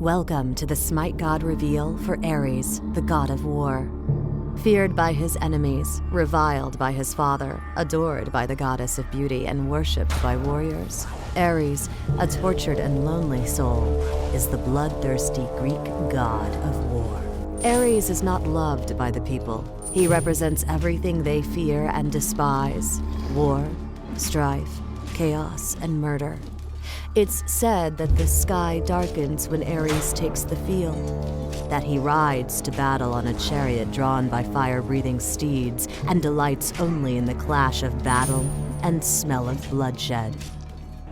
Welcome to the SMITE God reveal for Ares, the god of war. Feared by his enemies, reviled by his father, adored by the goddess of beauty, and worshipped by warriors, Ares, a tortured and lonely soul, is the bloodthirsty Greek god of war. Ares is not loved by the people. He represents everything they fear and despise: war, strife, chaos, and murder. It's said that the sky darkens when Ares takes the field, that he rides to battle on a chariot drawn by fire-breathing steeds and delights only in the clash of battle and smell of bloodshed.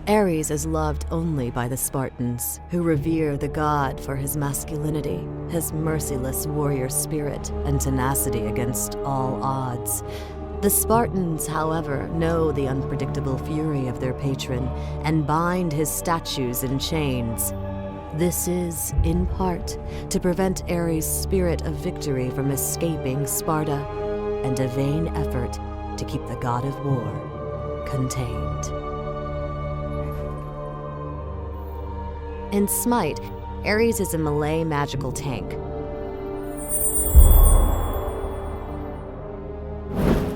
Ares is loved only by the Spartans, who revere the god for his masculinity, his merciless warrior spirit, and tenacity against all odds. The Spartans, however, know the unpredictable fury of their patron and bind his statues in chains. This is, in part, to prevent Ares' spirit of victory from escaping Sparta, and a vain effort to keep the god of war contained. In SMITE, Ares is a Malay magical tank.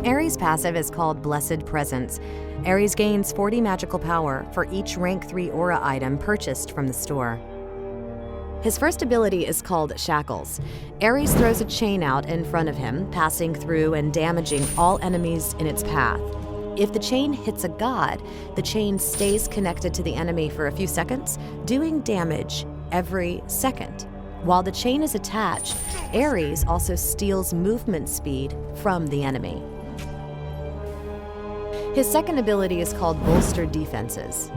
Ares' passive is called Blessed Presence. Ares gains 40 magical power for each rank 3 aura item purchased from the store. His first ability is called Shackles. Ares throws a chain out in front of him, passing through and damaging all enemies in its path. If the chain hits a god, the chain stays connected to the enemy for a few seconds, doing damage every second. While the chain is attached, Ares also steals movement speed from the enemy. His second ability is called Bolstered Defenses.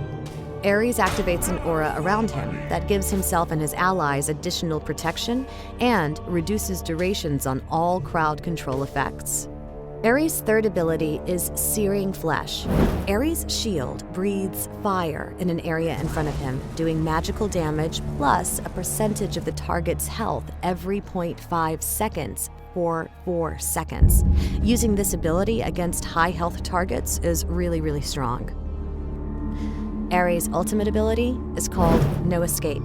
Ares activates an aura around him that gives himself and his allies additional protection and reduces durations on all crowd control effects. Ares' third ability is Searing Flesh. Ares' shield breathes fire in an area in front of him, doing magical damage plus a percentage of the target's health every 0.5 seconds for 4 seconds. Using this ability against high health targets is really strong. Ares' ultimate ability is called No Escape.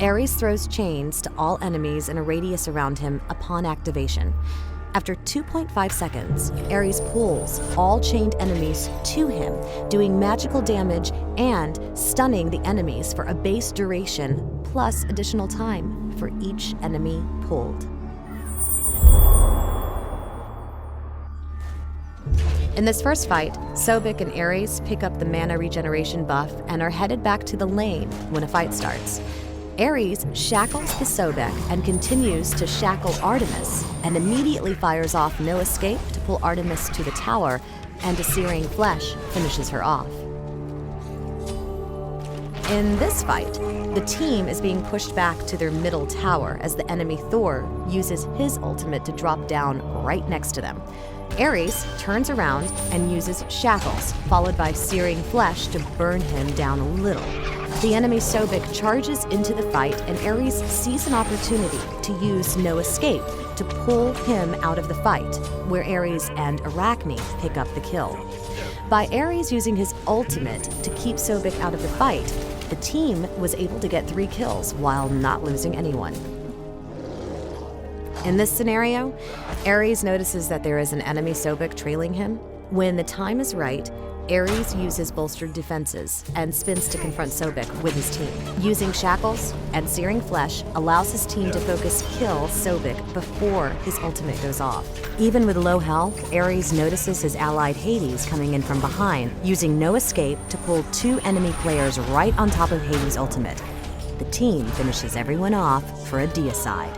Ares throws chains to all enemies in a radius around him upon activation. After 2.5 seconds, Ares pulls all chained enemies to him, doing magical damage and stunning the enemies for a base duration plus additional time for each enemy pulled. In this first fight, Sobek and Ares pick up the mana regeneration buff and are headed back to the lane when a fight starts. Ares shackles the Sobek and continues to shackle Artemis, and immediately fires off No Escape to pull Artemis to the tower, and a Searing Flesh finishes her off. In this fight, the team is being pushed back to their middle tower as the enemy Thor uses his ultimate to drop down right next to them. Ares turns around and uses Shackles, followed by Searing Flesh to burn him down a little. The enemy Sobek charges into the fight, and Ares sees an opportunity to use No Escape to pull him out of the fight, where Ares and Arachne pick up the kill. By Ares using his ultimate to keep Sobek out of the fight, the team was able to get 3 kills while not losing anyone. In this scenario, Ares notices that there is an enemy Sobek trailing him. When the time is right, Ares uses Bolstered Defenses and spins to confront Sobek with his team. Using Shackles and Searing Flesh allows his team to focus kill Sobek before his ultimate goes off. Even with low health, Ares notices his allied Hades coming in from behind, using No Escape to pull 2 enemy players right on top of Hades' ultimate. The team finishes everyone off for a deicide.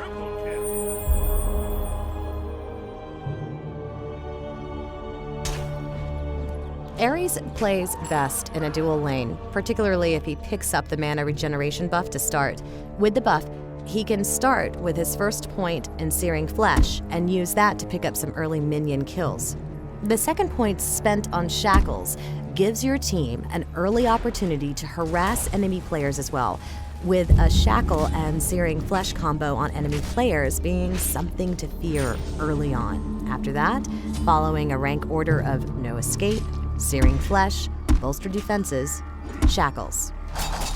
Ares plays best in a dual lane, particularly if he picks up the mana regeneration buff to start. With the buff, he can start with his first point in Searing Flesh and use that to pick up some early minion kills. The second point spent on Shackles gives your team an early opportunity to harass enemy players as well, with a Shackle and Searing Flesh combo on enemy players being something to fear early on. After that, following a rank order of No Escape, Searing Flesh, Bolstered Defenses, Shackles.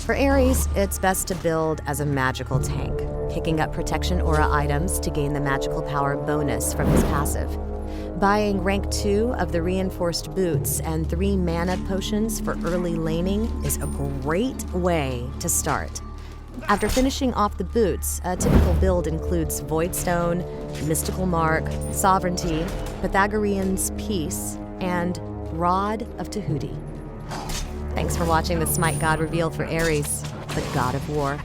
For Aries, it's best to build as a magical tank, picking up protection aura items to gain the magical power bonus from his passive. Buying rank 2 of the reinforced boots and 3 mana potions for early laning is a great way to start. After finishing off the boots, a typical build includes Voidstone, Mystical Mark, Sovereignty, Pythagorean's Peace, and Rod of Tahuti. Thanks for watching the SMITE God reveal for Aries, the God of War.